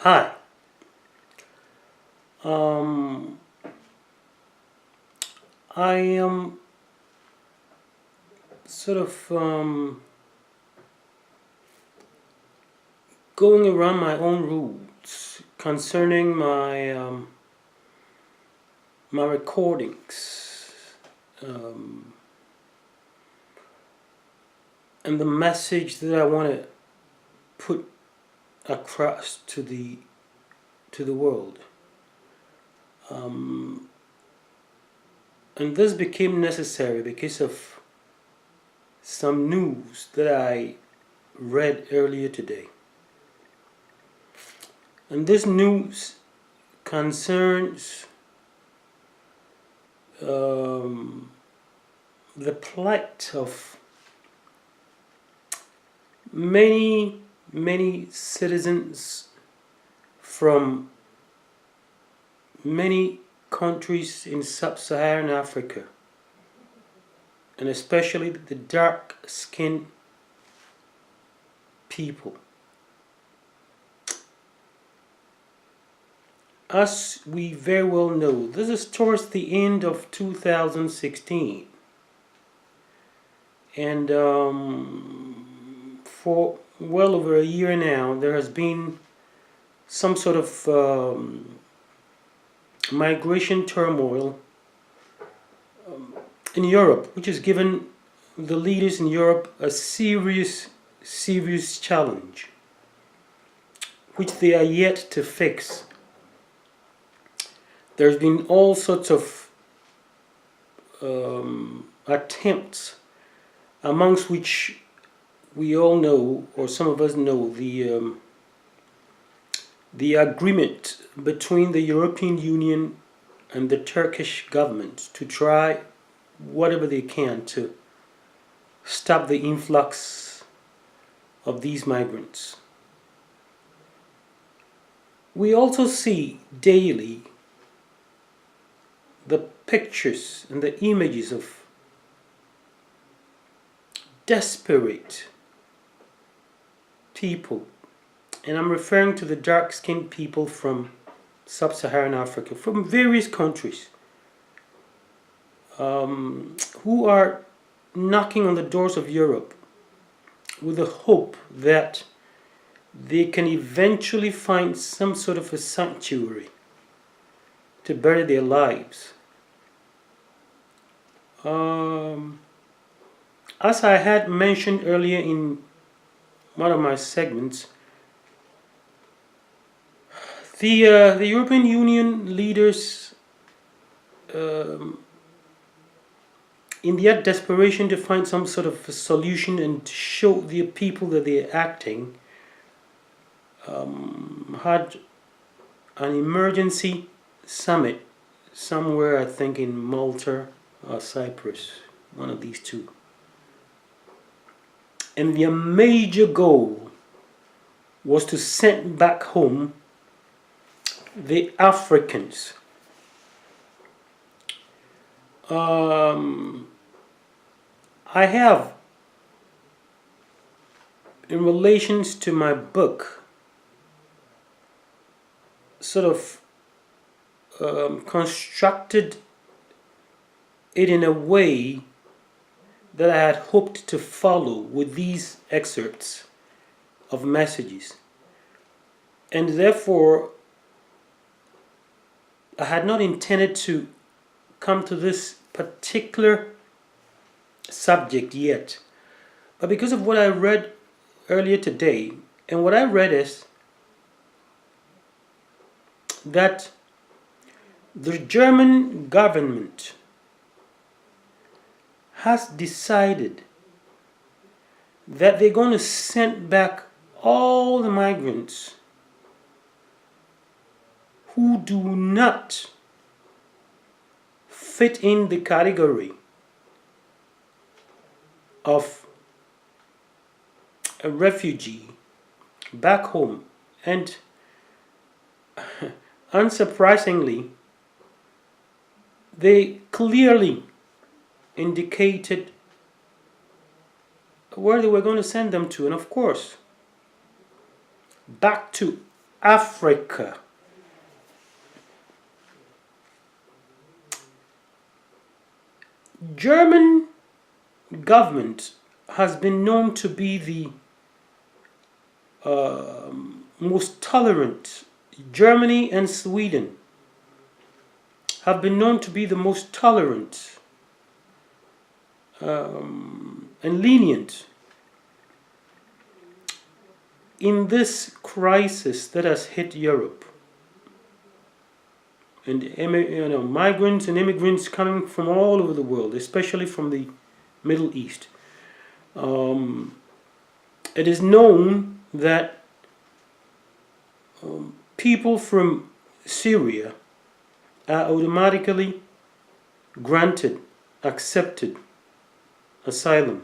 Hi. Um, I am sort of going around my own roots concerning my recordings um, and the message that I want to put across to the world. Um, and this became necessary because of some news that I read earlier today. And this news concerns um, the plight of many citizens from many countries in sub-Saharan Africa, and especially the dark-skinned people. As we very well know, this is towards the end of 2016, and for well over a year now, there has been some sort of migration turmoil in Europe, which has given the leaders in Europe a serious challenge, which they are yet to fix. There's been all sorts of attempts, amongst which we all know, or some of us know, the agreement between the European Union and the Turkish government to try whatever they can to stop the influx of these migrants. We also see daily the pictures and the images of desperate people, and I'm referring to the dark-skinned people from sub-Saharan Africa, from various countries, who are knocking on the doors of Europe with the hope that they can eventually find some sort of a sanctuary to bury their lives. As I had mentioned earlier in one of my segments, the European Union leaders, in their desperation to find some sort of a solution and to show the people that they are acting, had an emergency summit somewhere, I think in Malta or Cyprus, one of these two. And their major goal was to send back home the Africans. I have, in relations to my book, sort of constructed it in a way that I had hoped to follow with these excerpts of messages. And therefore, I had not intended to come to this particular subject yet. But because of what I read earlier today, and what I read is that the German government has decided that they're going to send back all the migrants who do not fit in the category of a refugee back home. And unsurprisingly, they clearly indicated where they were going to send them to, and of course, back to Africa. German government has been known to be the most tolerant. Germany and Sweden have been known to be the most tolerant and lenient in this crisis that has hit Europe. And migrants and immigrants coming from all over the world, especially from the Middle East. It is known that people from Syria are automatically granted, accepted asylum.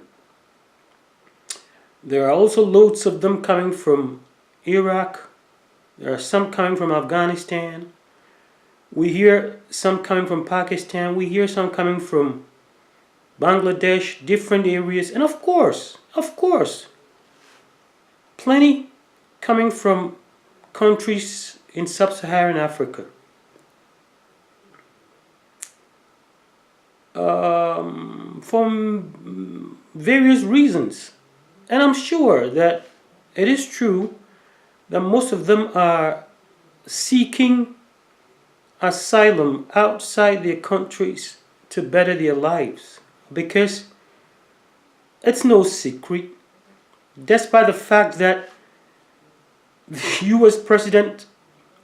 There are also loads of them coming from Iraq. There are some coming from Afghanistan. We hear some coming from Pakistan. We hear some coming from Bangladesh, different areas. And of course, plenty coming from countries in sub-Saharan Africa. From various reasons. And I'm sure that it is true that most of them are seeking asylum outside their countries to better their lives, because it's no secret, despite the fact that the US president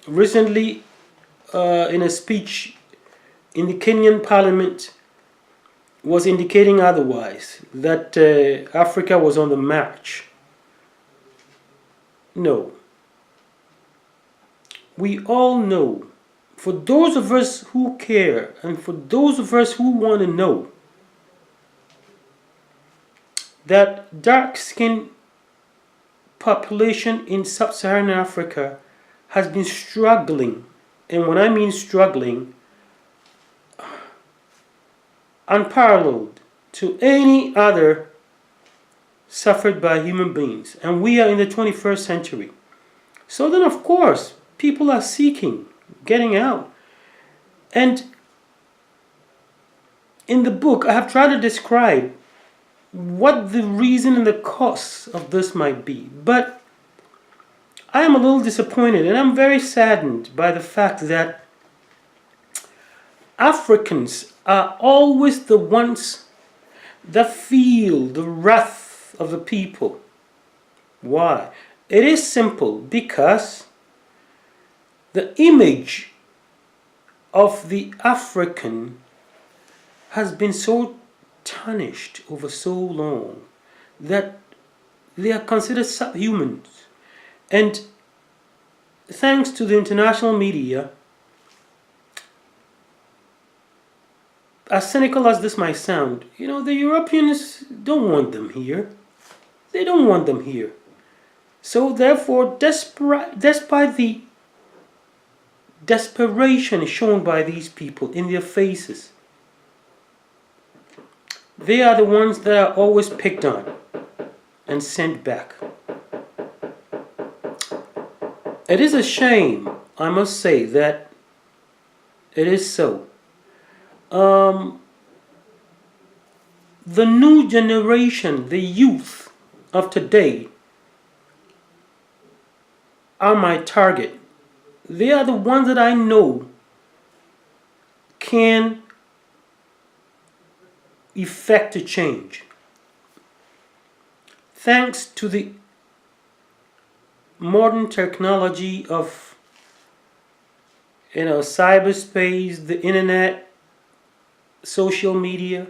recently in a speech in the Kenyan parliament was indicating otherwise, that Africa was on the march. No. We all know, for those of us who care and for those of us who want to know, that dark-skinned population in sub-Saharan Africa has been struggling, and when I mean struggling, unparalleled to any other suffered by human beings. And we are in the 21st century. So then, of course, people are seeking, getting out. And in the book, I have tried to describe what the reason and the cause of this might be. But I am a little disappointed, and I'm very saddened by the fact that Africans are always the ones that feel the wrath of the people. Why? It is simple, because the image of the African has been so tarnished over so long that they are considered subhumans. And thanks to the international media, as cynical as this might sound, the Europeans don't want them here. They don't want them here. So therefore, despite the desperation shown by these people in their faces, they are the ones that are always picked on and sent back. It is a shame, I must say, that it is so. The new generation, the youth of today, are my target. They are the ones that I know can effect a change. Thanks to the modern technology of cyberspace, the internet, social media,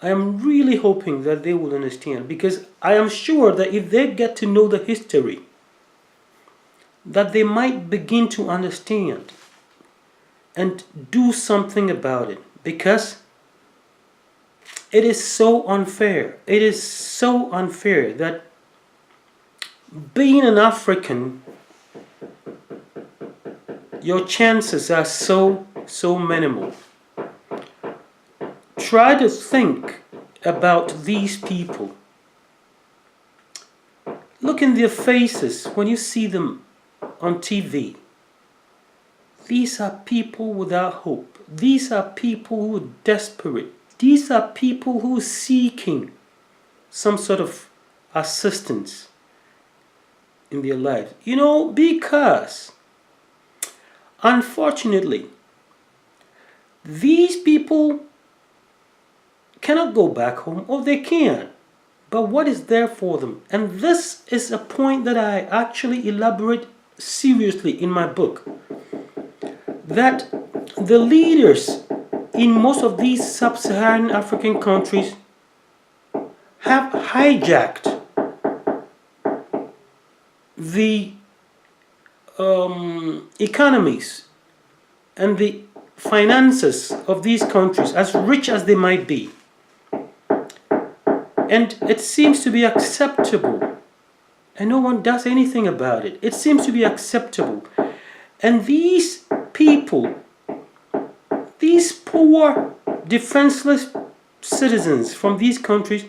I am really hoping that they will understand, because I am sure that if they get to know the history, that they might begin to understand and do something about it, because it is so unfair. It is so unfair that being an African, your chances are so minimal. Try to think about these people. Look in their faces when you see them on TV. These are people without hope. These are people who are desperate. These are people who are seeking some sort of assistance in their lives. Because unfortunately, these people cannot go back home, or they can. But what is there for them? And this is a point that I actually elaborate seriously in my book. That the leaders in most of these sub-Saharan African countries have hijacked the economies and the finances of these countries, as rich as they might be. And it seems to be acceptable, and no one does anything about it. It seems to be acceptable. And these people, these poor, defenseless citizens from these countries,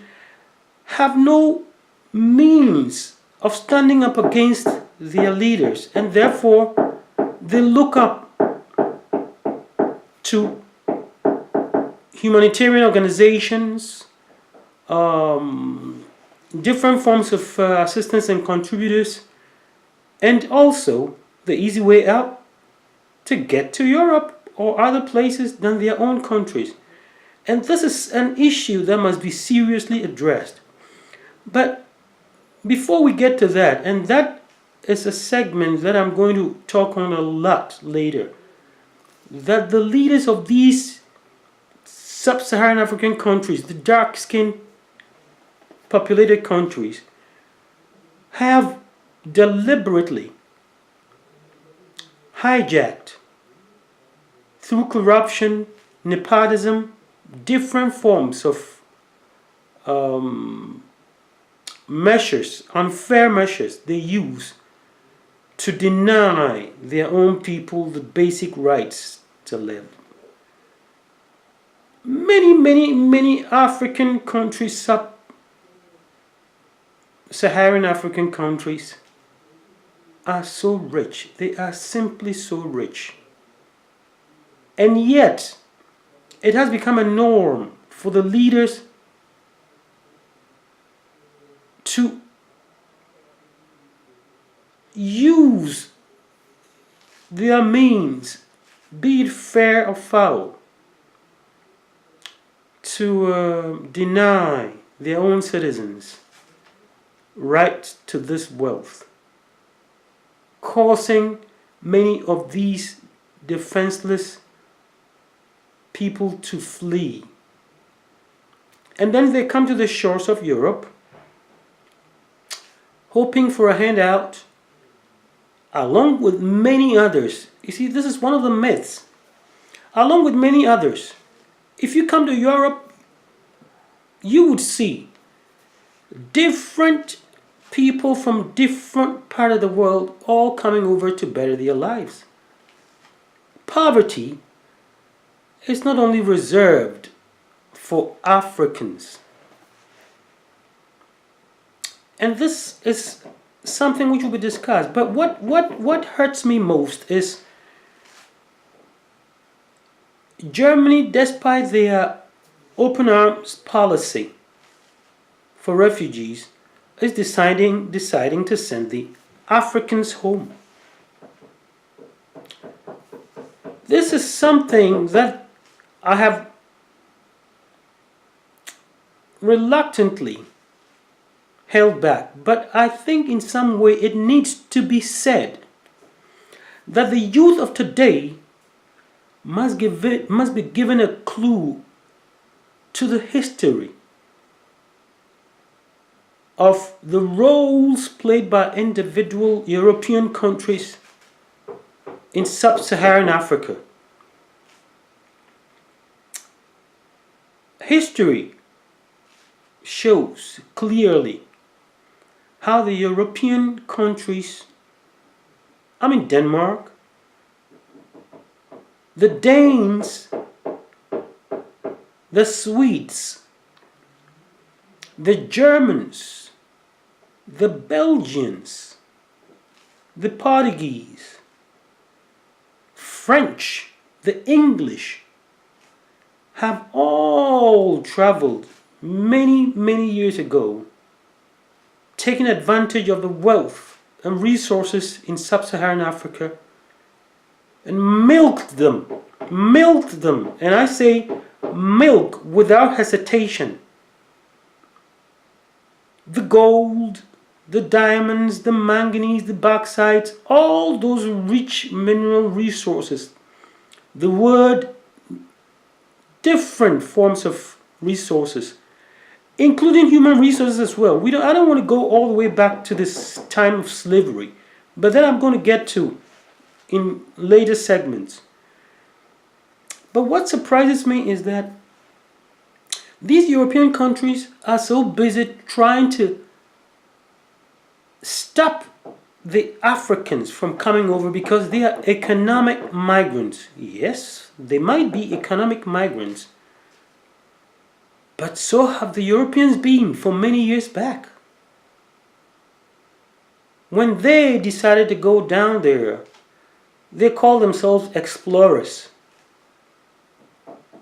have no means of standing up against their leaders, and therefore they look up to humanitarian organizations, different forms of assistance and contributors, and also the easy way out to get to Europe or other places than their own countries. And this is an issue that must be seriously addressed. But before we get to that, and that is a segment that I'm going to talk on a lot later, that the leaders of these sub-Saharan African countries, the dark-skinned populated countries, have deliberately hijacked, through corruption, nepotism, different forms of measures, unfair measures they use to deny their own people the basic rights to live. Many African countries, sub-Saharan African countries, are so rich. They are simply so rich. And yet, it has become a norm for the leaders to use their means, be it fair or foul, to deny their own citizens right to this wealth, causing many of these defenseless people to flee. And then they come to the shores of Europe, hoping for a handout, along with many others. You see, this is one of the myths. Along with many others, if you come to Europe, you would see different people from different parts of the world all coming over to better their lives. Poverty is not only reserved for Africans. And this is something which will be discussed. But what hurts me most is Germany, despite their open arms policy for refugees, is deciding to send the Africans home. This is something that I have reluctantly held back, but I think in some way it needs to be said that the youth of today must be given a clue to the history of the roles played by individual European countries in sub-Saharan Africa. History shows clearly how the European countries, Denmark, the Danes, the Swedes, the Germans, the Belgians, the Portuguese, French, the English have all traveled many years ago, taking advantage of the wealth and resources in sub-Saharan Africa and milked them, and I say milk without hesitation. The gold, the diamonds, the manganese, the bauxite, all those rich mineral resources, the word different forms of resources, including human resources as well. I don't want to go all the way back to this time of slavery, but that I'm going to get to in later segments. But what surprises me is that these European countries are so busy trying to stop the Africans from coming over because they are economic migrants. Yes, they might be economic migrants, but so have the Europeans been for many years back. When they decided to go down there, they called themselves explorers.